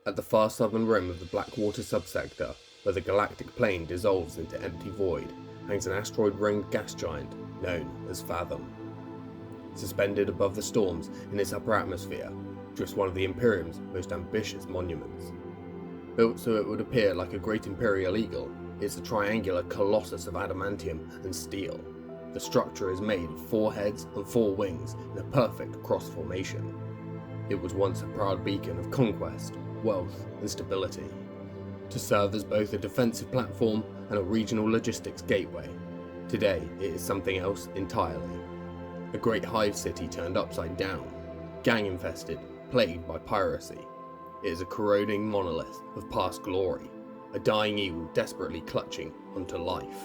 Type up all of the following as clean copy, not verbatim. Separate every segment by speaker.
Speaker 1: At the far southern rim of the Blackwater subsector, where the galactic plane dissolves into empty void, hangs an asteroid-ringed gas giant known as Fathom. Suspended above the storms in its upper atmosphere, drifts one of the Imperium's most ambitious monuments. Built so it would appear like a great imperial eagle, it's a triangular colossus of adamantium and steel. The structure is made of 4 heads and 4 wings in a perfect cross formation. It was once a proud beacon of conquest, wealth and stability, to serve as both a defensive platform and a regional logistics gateway. Today it is something else entirely. A great hive city turned upside down, gang infested, plagued by piracy. It is a corroding monolith of past glory, a dying evil desperately clutching onto life.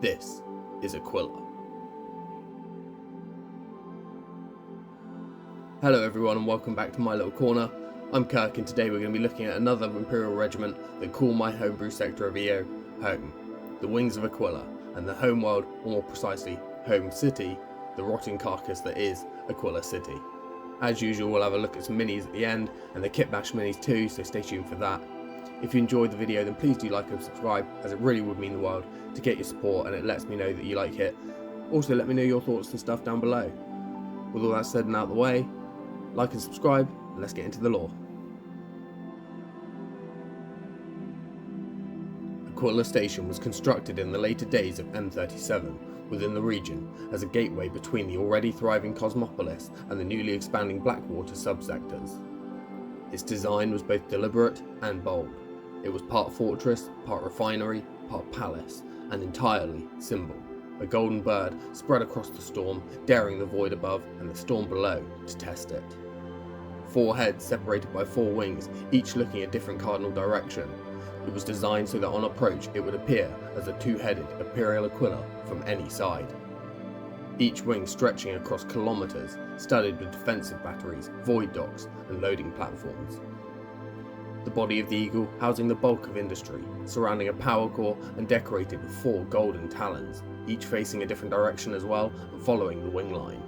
Speaker 1: This is Aquilla. Hello everyone and welcome back to my little corner. I'm Kirk and today we're going to be looking at another Imperial regiment that call my homebrew sector of EO home, the Wings of Aquilla, and the home world, or more precisely, home city, the rotting carcass that is Aquilla City. As usual, we'll have a look at some minis at the end, and the kitbashed minis too, so stay tuned for that. If you enjoyed the video, then please do like and subscribe, as it really would mean the world to get your support and it lets me know that you like it. Also, let me know your thoughts and stuff down below. With all that said and out of the way, like and subscribe, and let's get into the lore. Aquilla Station was constructed in the later days of M37 within the region as a gateway between the already thriving Cosmopolis and the newly expanding Blackwater subsectors. Its design was both deliberate and bold. It was part fortress, part refinery, part palace, and entirely symbol. A golden bird spread across the storm, daring the void above and the storm below to test it. 4 heads separated by 4 wings, each looking a different cardinal direction. It was designed so that on approach it would appear as a 2-headed Imperial Aquilla from any side. Each wing stretching across kilometres, studded with defensive batteries, void docks and loading platforms. The body of the eagle housing the bulk of industry, surrounding a power core and decorated with 4 golden talons, each facing a different direction as well and following the wing line.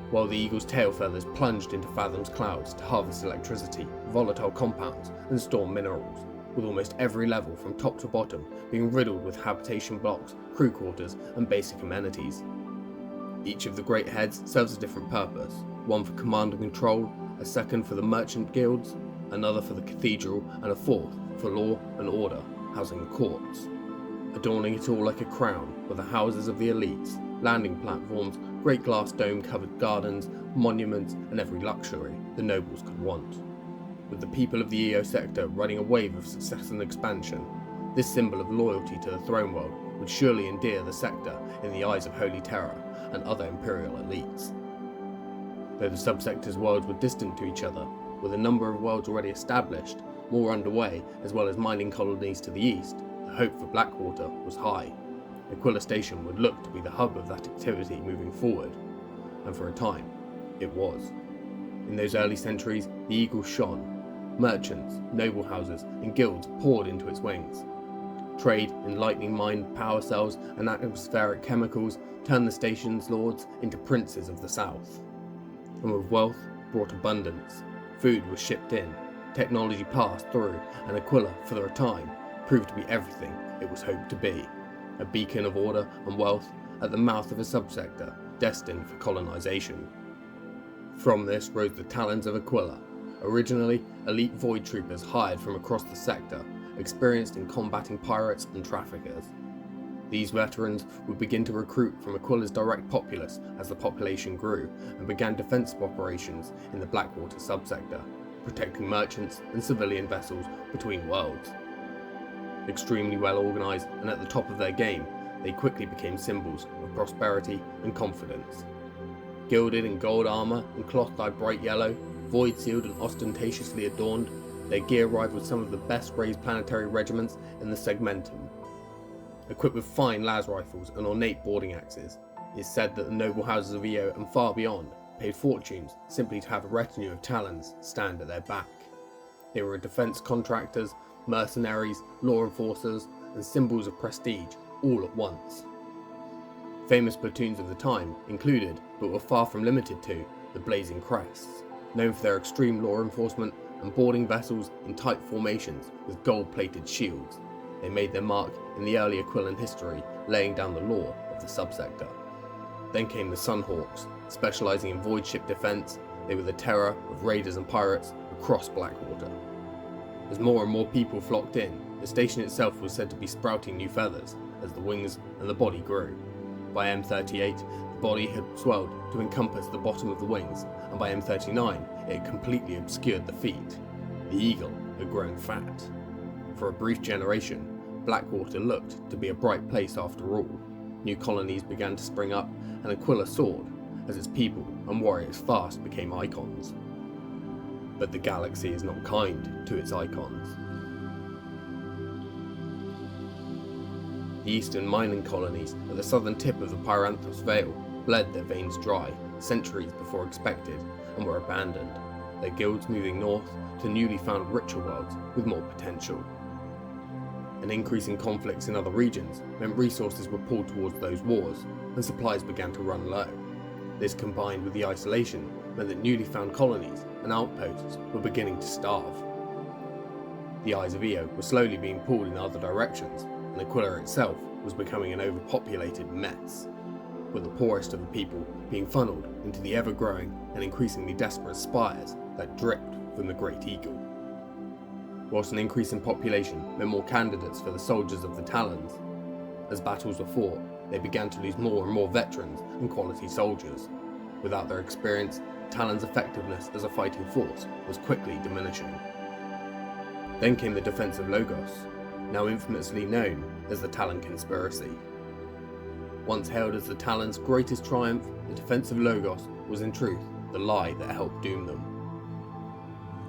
Speaker 1: While the eagle's tail feathers plunged into Fathom's clouds to harvest electricity, volatile compounds and storm minerals, with almost every level from top to bottom being riddled with habitation blocks, crew quarters and basic amenities. Each of the great heads serves a different purpose, one for command and control, a second for the merchant guilds, another for the cathedral and a fourth for law and order, housing the courts. Adorning it all like a crown were the houses of the elites, landing platforms, great glass dome covered gardens, monuments and every luxury the nobles could want. With the people of the EO sector riding a wave of success and expansion, this symbol of loyalty to the throne world would surely endear the sector in the eyes of Holy Terror and other imperial elites. Though the subsectors' worlds were distant to each other, with a number of worlds already established, more underway, as well as mining colonies to the east, the hope for Blackwater was high. Aquilla Station would look to be the hub of that activity moving forward, and for a time, it was. In those early centuries, the eagle shone. Merchants, noble houses, and guilds poured into its wings. Trade in lightning mined power cells and atmospheric chemicals turned the station's lords into princes of the south. And with wealth brought abundance. Food was shipped in, technology passed through, and Aquilla, for a time, proved to be everything it was hoped to be. A beacon of order and wealth at the mouth of a subsector destined for colonization. From this rose the talons of Aquilla, originally elite void troopers hired from across the sector, experienced in combating pirates and traffickers. These veterans would begin to recruit from Aquilla's direct populace as the population grew and began defensive operations in the Blackwater subsector, protecting merchants and civilian vessels between worlds. Extremely well organised and at the top of their game, they quickly became symbols of prosperity and confidence. Gilded in gold armour and cloth dyed bright yellow, void sealed and ostentatiously adorned, their gear rivaled some of the best raised planetary regiments in the segmentum. Equipped with fine las rifles and ornate boarding axes, it is said that the noble houses of EO and far beyond paid fortunes simply to have a retinue of talons stand at their back. They were defence contractors, mercenaries, law enforcers, and symbols of prestige all at once. Famous platoons of the time included, but were far from limited to, the Blazing Crests, known for their extreme law enforcement, and boarding vessels in tight formations with gold-plated shields. They made their mark in the early Aquillan history, laying down the law of the subsector. Then came the Sunhawks, specialising in void ship defence. They were the terror of raiders and pirates across Blackwater. As more and more people flocked in, the station itself was said to be sprouting new feathers as the wings and the body grew. By M38, the body had swelled to encompass the bottom of the wings, and by M39, it had completely obscured the feet. The eagle had grown fat. For a brief generation, Blackwater looked to be a bright place after all. New colonies began to spring up, and Aquilla soared as its people and warriors fast became icons. But the galaxy is not kind to its icons. The eastern mining colonies at the southern tip of the Pyranthos Vale bled their veins dry centuries before expected and were abandoned, their guilds moving north to newly found richer worlds with more potential. An increase in conflicts in other regions meant resources were pulled towards those wars and supplies began to run low. This, combined with the isolation, meant that newly found colonies and outposts were beginning to starve. The eyes of Io were slowly being pulled in other directions, and Aquilla itself was becoming an overpopulated mess, with the poorest of the people being funneled into the ever-growing and increasingly desperate spires that dripped from the Great Eagle. Whilst an increase in population meant more candidates for the soldiers of the Talons, as battles were fought, they began to lose more and more veterans and quality soldiers. Without their experience, Talon's effectiveness as a fighting force was quickly diminishing. Then came the defense of Logos, now infamously known as the Talon Conspiracy. Once hailed as the Talons' greatest triumph, the defense of Logos was in truth the lie that helped doom them.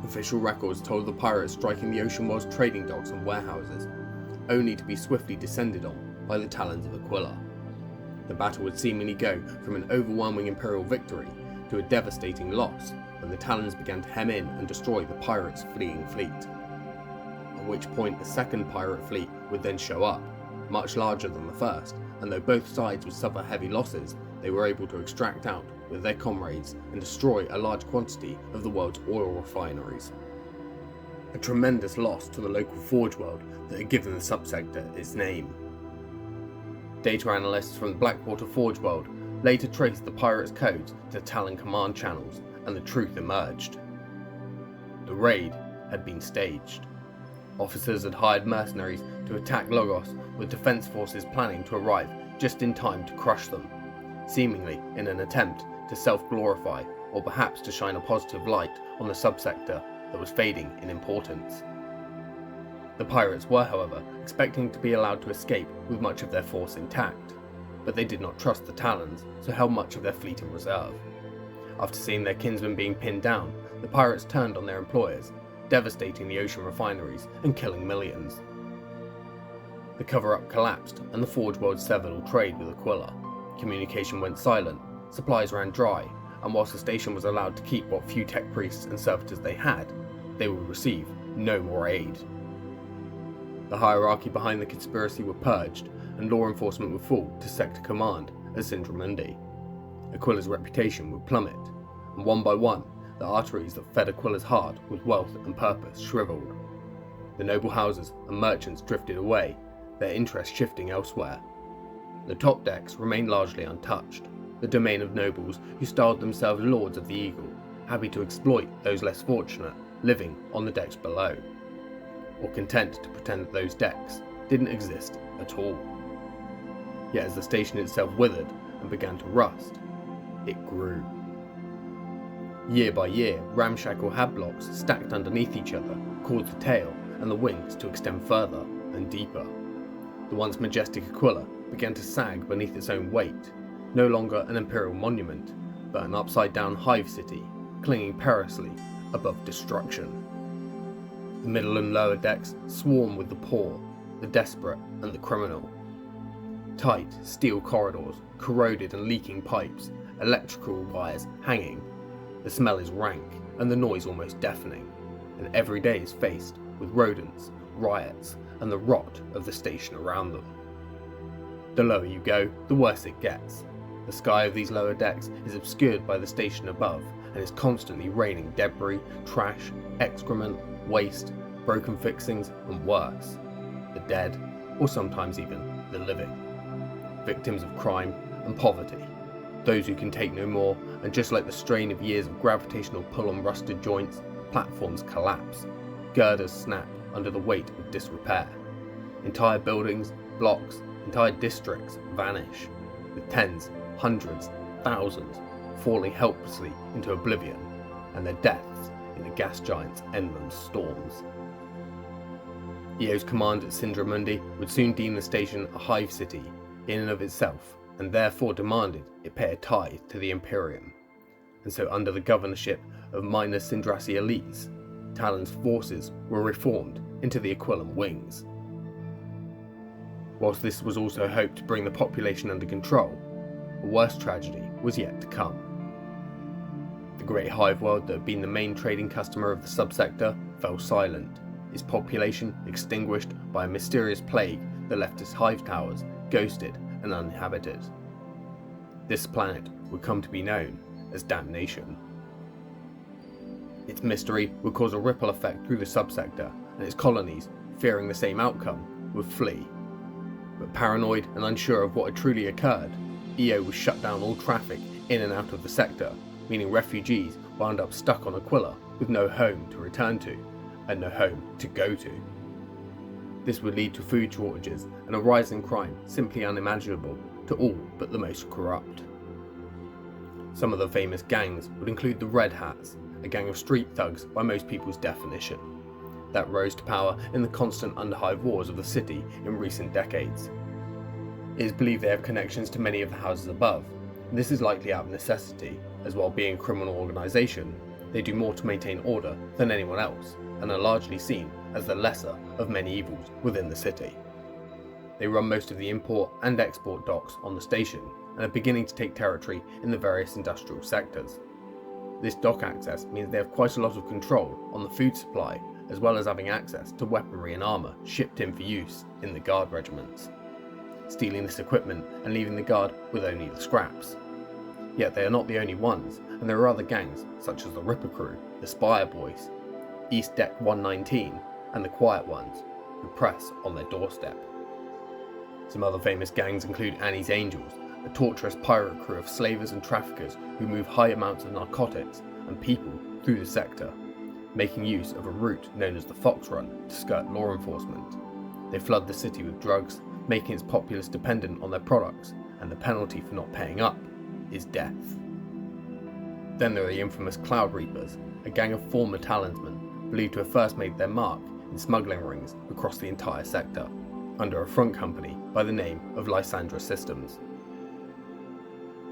Speaker 1: Official records told of the pirates striking the ocean world's trading docks and warehouses, only to be swiftly descended on by the Talons of Aquilla. The battle would seemingly go from an overwhelming Imperial victory to a devastating loss when the Talons began to hem in and destroy the pirates' fleeing fleet. At which point a second pirate fleet would then show up, much larger than the first, and though both sides would suffer heavy losses, they were able to extract out with their comrades and destroy a large quantity of the world's oil refineries. A tremendous loss to the local forge world that had given the subsector its name. Data analysts from the Blackwater Forge world later traced the pirates' codes to Talon command channels, and the truth emerged. The raid had been staged. Officers had hired mercenaries to attack Logos, with defense forces planning to arrive just in time to crush them, seemingly in an attempt to self-glorify or perhaps to shine a positive light on the subsector that was fading in importance. The pirates were, however, expecting to be allowed to escape with much of their force intact, but they did not trust the Talons, so held much of their fleet in reserve. After seeing their kinsmen being pinned down, the pirates turned on their employers, devastating the ocean refineries and killing millions. The cover-up collapsed and the Forge world severed all trade with Aquilla. Communication went silent, supplies ran dry, and whilst the station was allowed to keep what few tech priests and servitors they had, they would receive no more aid. The hierarchy behind the conspiracy were purged, and law enforcement would fall to sector command as Sindramundi. Aquilla's reputation would plummet, and one by one, the arteries that fed Aquilla's heart with wealth and purpose shriveled. The noble houses and merchants drifted away, their interest shifting elsewhere. The top decks remained largely untouched, the domain of nobles who styled themselves Lords of the Eagle, happy to exploit those less fortunate living on the decks below, or content to pretend that those decks didn't exist at all. Yet as the station itself withered and began to rust, it grew. Year by year, ramshackle hab blocks stacked underneath each other caused the tail and the wings to extend further and deeper. The once majestic Aquilla began to sag beneath its own weight, no longer an imperial monument, but an upside-down hive city, clinging perilously above destruction. The middle and lower decks swarm with the poor, the desperate, and the criminal. Tight steel corridors, corroded and leaking pipes, electrical wires hanging. The smell is rank, and the noise almost deafening, and every day is faced with rodents, riots, and the rot of the station around them. The lower you go, the worse it gets. The sky of these lower decks is obscured by the station above, and is constantly raining debris, trash, excrement, waste, broken fixings, and worse, the dead, or sometimes even the living. Victims of crime and poverty, those who can take no more, and just like the strain of years of gravitational pull on rusted joints, platforms collapse, girders snap under the weight of disrepair. Entire buildings, blocks, entire districts vanish, with tens, hundreds, thousands falling helplessly into oblivion, and their deaths in the gas giant's endless storms. EO's command at Sindramundi would soon deem the station a hive city in and of itself, and therefore demanded it pay a tithe to the Imperium. And so under the governorship of minor Sindrasi elites, Talon's forces were reformed into the Aquillan Wings. Whilst this was also hoped to bring the population under control, a worse tragedy was yet to come. The great hive world that had been the main trading customer of the subsector fell silent, its population extinguished by a mysterious plague that left its hive towers ghosted and uninhabited. This planet would come to be known as Damnation. Its mystery would cause a ripple effect through the subsector, and its colonies, fearing the same outcome, would flee. But paranoid and unsure of what had truly occurred, EO would shut down all traffic in and out of the sector, meaning refugees wound up stuck on Aquilla with no home to return to, and no home to go to. This would lead to food shortages and a rise in crime simply unimaginable to all but the most corrupt. Some of the famous gangs would include the Red Hats, a gang of street thugs by most people's definition, that rose to power in the constant underhive wars of the city in recent decades. It is believed they have connections to many of the houses above, and this is likely out of necessity, as while being a criminal organisation, they do more to maintain order than anyone else, and are largely seen as the lesser of many evils within the city. They run most of the import and export docks on the station, and are beginning to take territory in the various industrial sectors. This dock access means they have quite a lot of control on the food supply, as well as having access to weaponry and armour shipped in for use in the guard regiments, stealing this equipment and leaving the guard with only the scraps. Yet they are not the only ones, and there are other gangs such as the Ripper Crew, the Spire Boys, East Deck 119, and the Quiet Ones, who press on their doorstep. Some other famous gangs include Annie's Angels, a torturous pirate crew of slavers and traffickers who move high amounts of narcotics and people through the sector, making use of a route known as the Fox Run to skirt law enforcement. They flood the city with drugs, making its populace dependent on their products, and the penalty for not paying up is death. Then there are the infamous Cloud Reapers, a gang of former talismen believed to have first made their mark in smuggling rings across the entire sector, under a front company by the name of Lysandra Systems.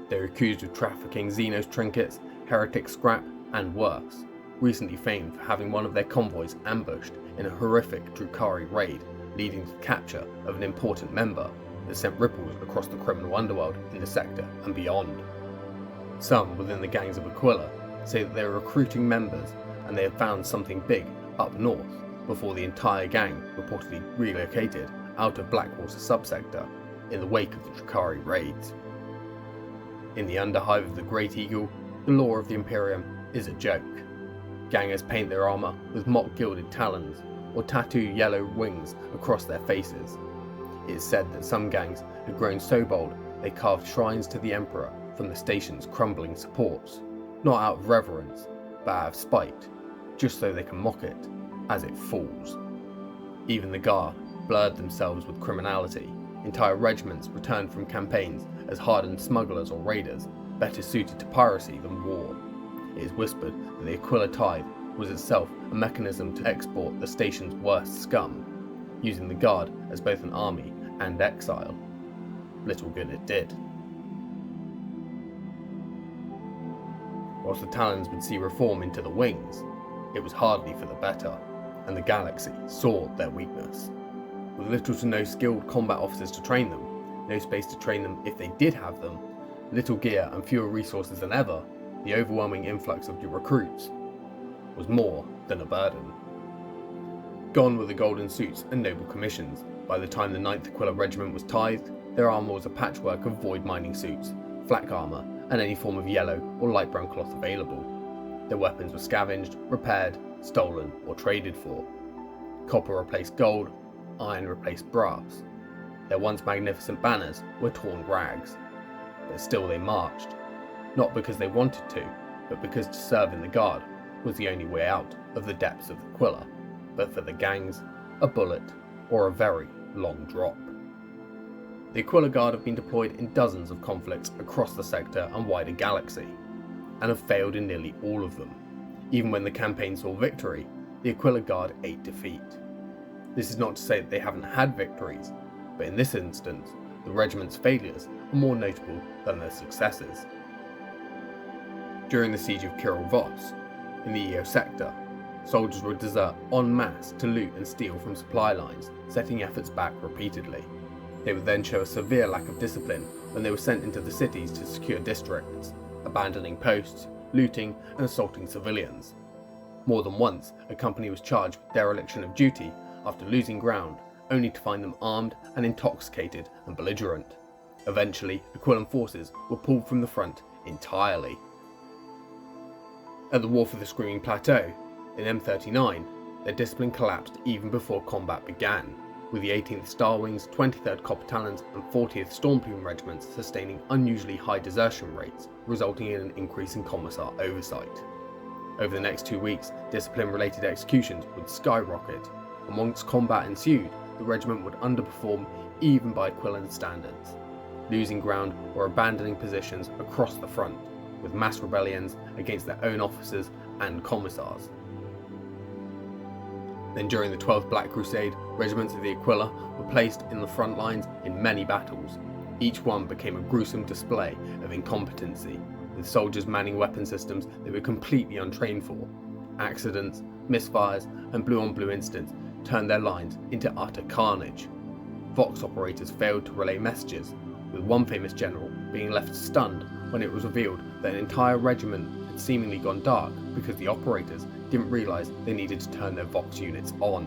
Speaker 1: They are accused of trafficking Xenos trinkets, heretic scrap, and worse, recently famed for having one of their convoys ambushed in a horrific Drukhari raid, leading to the capture of an important member that sent ripples across the criminal underworld in the sector and beyond. Some within the gangs of Aquilla say that they are recruiting members and they have found something big up north before the entire gang reportedly relocated out of Blackwater subsector in the wake of the Drukhari raids. In the underhive of the Great Eagle, the law of the Imperium is a joke. Gangers paint their armour with mock gilded talons or tattoo yellow wings across their faces. It is said that some gangs had grown so bold they carved shrines to the Emperor from the station's crumbling supports, not out of reverence, but out of spite, just so they can mock it as it falls. Even the Guard blurred themselves with criminality. Entire regiments returned from campaigns as hardened smugglers or raiders, better suited to piracy than war. It is whispered that the Aquilla Tithe was itself a mechanism to export the station's worst scum, using the Guard as both an army and exile. Little good it did. Whilst the Talons would see reform into the Wings, it was hardly for the better, and the galaxy saw their weakness. With little to no skilled combat officers to train them, no space to train them if they did have them, little gear and fewer resources than ever, the overwhelming influx of new recruits was more than a burden. Gone were the golden suits and noble commissions. By the time the 9th Aquilla Regiment was tithed, their armour was a patchwork of void mining suits, flak armour, and any form of yellow or light brown cloth available. Their weapons were scavenged, repaired, stolen, or traded for. Copper replaced gold, iron replaced brass. Their once magnificent banners were torn rags. But still they marched, not because they wanted to, but because to serve in the guard was the only way out of the depths of Aquilla, but for the gangs, a bullet, or a very long drop. The Aquilla Guard have been deployed in dozens of conflicts across the sector and wider galaxy, and have failed in nearly all of them. Even when the campaign saw victory, the Aquilla Guard ate defeat. This is not to say that they haven't had victories, but in this instance, the regiment's failures are more notable than their successes. During the siege of Kiryl Vos, in the EO sector, soldiers would desert en masse to loot and steal from supply lines, setting efforts back repeatedly. They would then show a severe lack of discipline when they were sent into the cities to secure districts, abandoning posts, looting and assaulting civilians. More than once, a company was charged with dereliction of duty after losing ground, only to find them armed and intoxicated and belligerent. Eventually, Aquillan forces were pulled from the front entirely. At the War for the Screaming Plateau, in M39, their discipline collapsed even before combat began, with the 18th Star Wings, 23rd Copper Talons and 40th Stormplume regiments sustaining unusually high desertion rates, resulting in an increase in commissar oversight. Over the next 2 weeks, discipline-related executions would skyrocket, and once combat ensued, the regiment would underperform even by Aquillan standards, losing ground or abandoning positions across the front, with mass rebellions against their own officers and commissars. Then during the 12th Black Crusade, regiments of the Aquilla were placed in the front lines in many battles. Each one became a gruesome display of incompetency, with soldiers manning weapon systems they were completely untrained for. Accidents, misfires, and blue-on-blue incidents turned their lines into utter carnage. Vox operators failed to relay messages, with one famous general being left stunned when it was revealed that an entire regiment had seemingly gone dark because the operators didn't realise they needed to turn their Vox units on.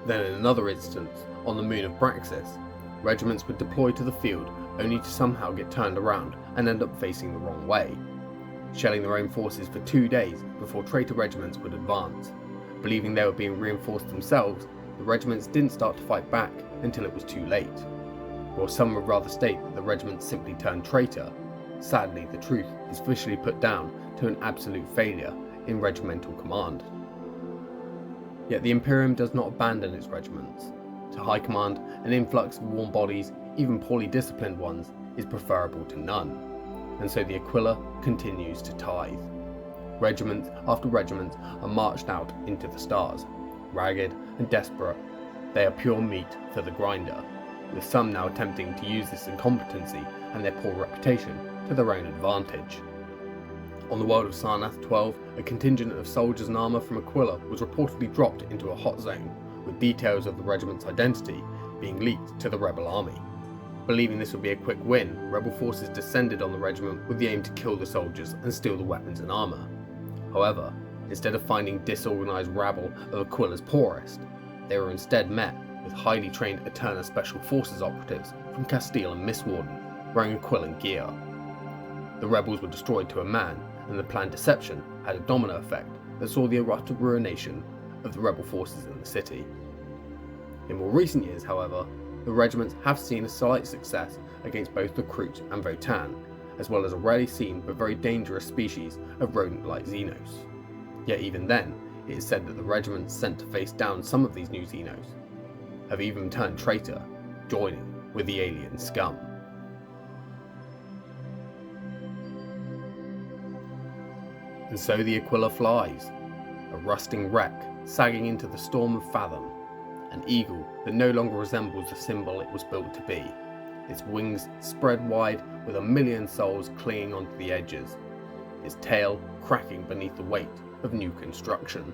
Speaker 1: Then in another instance, on the moon of Braxis, regiments would deploy to the field only to somehow get turned around and end up facing the wrong way, shelling their own forces for 2 days before traitor regiments would advance. Believing they were being reinforced themselves, the regiments didn't start to fight back until it was too late. While some would rather state that the regiment simply turned traitor, sadly the truth is officially put down to an absolute failure in regimental command. Yet the Imperium does not abandon its regiments. To high command, an influx of warm bodies, even poorly disciplined ones, is preferable to none, and so the Aquilla continues to tithe. Regiment after regiment are marched out into the stars. Ragged and desperate, they are pure meat for the grinder, with some now attempting to use this incompetency and their poor reputation to their own advantage. On the world of Sarnath 12, a contingent of soldiers and armour from Aquilla was reportedly dropped into a hot zone, with details of the regiment's identity being leaked to the rebel army. Believing this would be a quick win, rebel forces descended on the regiment with the aim to kill the soldiers and steal the weapons and armour. However, instead of finding disorganised rabble of Aquilla's poorest, they were instead met with highly trained Eterna Special Forces operatives from Castile and Mistwarden, wearing Aquillan gear. The rebels were destroyed to a man, and the planned deception had a domino effect that saw the utter ruination of the rebel forces in the city. In more recent years, however, the regiments have seen a slight success against both the Kroot and Votan, as well as a rarely seen but very dangerous species of rodent-like Xenos. Yet even then, it is said that the regiments sent to face down some of these new Xenos have even turned traitor, joining with the alien scum. And so the Aquilla flies, a rusting wreck sagging into the storm of Fathom, an eagle that no longer resembles the symbol it was built to be, its wings spread wide with a million souls clinging onto the edges, its tail cracking beneath the weight of new construction.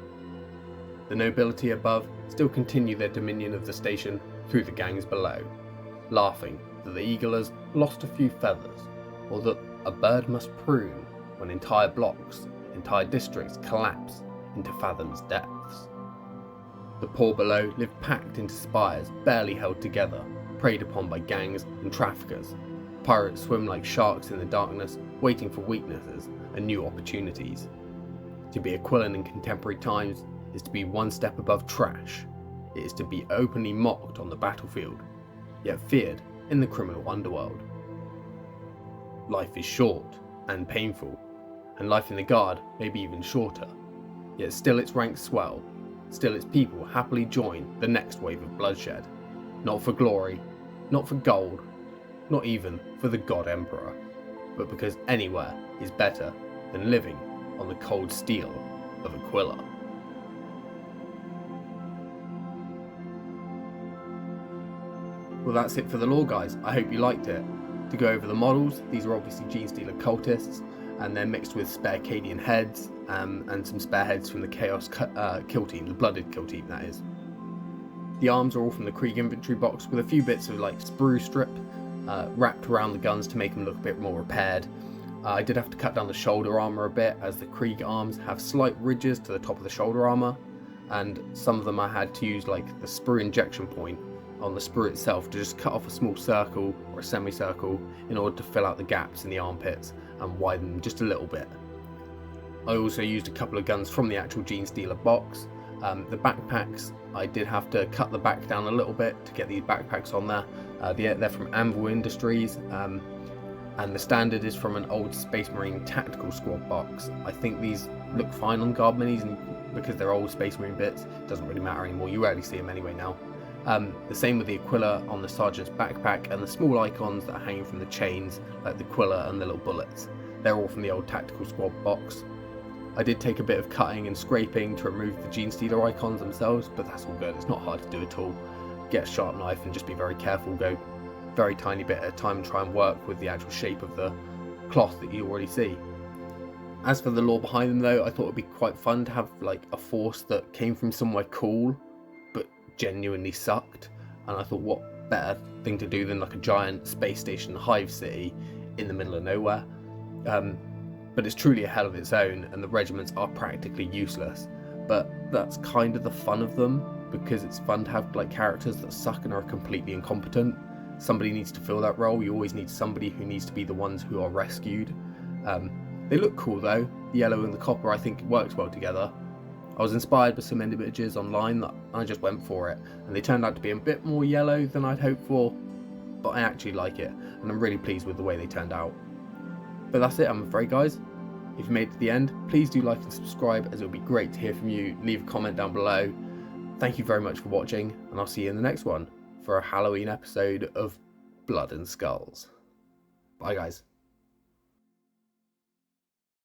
Speaker 1: The nobility above still continue their dominion of the station through the gangs below, laughing that the eaglers lost a few feathers, or that a bird must prune when entire blocks, entire districts collapse into Fathom's depths. The poor below live packed into spires barely held together, preyed upon by gangs and traffickers. Pirates swim like sharks in the darkness, waiting for weaknesses, and new opportunities. To be Aquillan in contemporary times is to be one step above trash. It is to be openly mocked on the battlefield, yet feared in the criminal underworld. Life is short and painful, and life in the Guard may be even shorter, yet still its ranks swell, still its people happily join the next wave of bloodshed, not for glory, not for gold, not even for the God Emperor, but because anywhere is better than living on the cold steel of Aquilla. Well, that's it for the lore, guys. I hope you liked it. To go over the models, these are obviously genestealer cultists, and they're mixed with spare Cadian heads and some spare heads from the Chaos kill team, the blooded kill team that is. The arms are all from the Krieg inventory box with a few bits of like sprue strip wrapped around the guns to make them look a bit more repaired. I did have to cut down the shoulder armour a bit, as the Krieg arms have slight ridges to the top of the shoulder armour, and some of them I had to use like the sprue injection point on the sprue itself to just cut off a small circle or a semicircle in order to fill out the gaps in the armpits and widen them just a little bit. I also used a couple of guns from the actual genestealer box. The backpacks, I did have to cut the back down a little bit to get these backpacks on there. They're from Anvil Industries, and the standard is from an old Space Marine Tactical Squad box. I think these look fine on Guard minis, and because they're old Space Marine bits, it doesn't really matter anymore. You rarely see them anyway now. The same with the Aquilla on the Sergeant's backpack, and the small icons that are hanging from the chains, like the Aquilla and the little bullets. They're all from the old Tactical Squad box. I did take a bit of cutting and scraping to remove the genestealer icons themselves, but that's all good. It's not hard to do at all. Get a sharp knife and just be very careful. Go very tiny bit at a time and try and work with the actual shape of the cloth that you already see. As for the lore behind them though, I thought it would be quite fun to have like a force that came from somewhere cool but genuinely sucked, and I thought what better thing to do than like a giant space station Hive city in the middle of nowhere. But it's truly a hell of its own, and the regiments are practically useless, but that's kind of the fun of them, because it's fun to have like characters that suck and are completely incompetent. Somebody needs to fill that role. You always need somebody who needs to be the ones who are rescued. They look cool though. The yellow and the copper I think works well together. I was inspired by some images online that I just went for it, and they turned out to be a bit more yellow than I'd hoped for, but I actually like it, and I'm really pleased with the way they turned out. But that's it, I'm afraid, guys. If you made it to the end, please do like and subscribe, as it would be great to hear from you. Leave a comment down below. Thank you very much for watching, and I'll see you in the next one for a Halloween episode of Blood and Skulls. Bye, guys.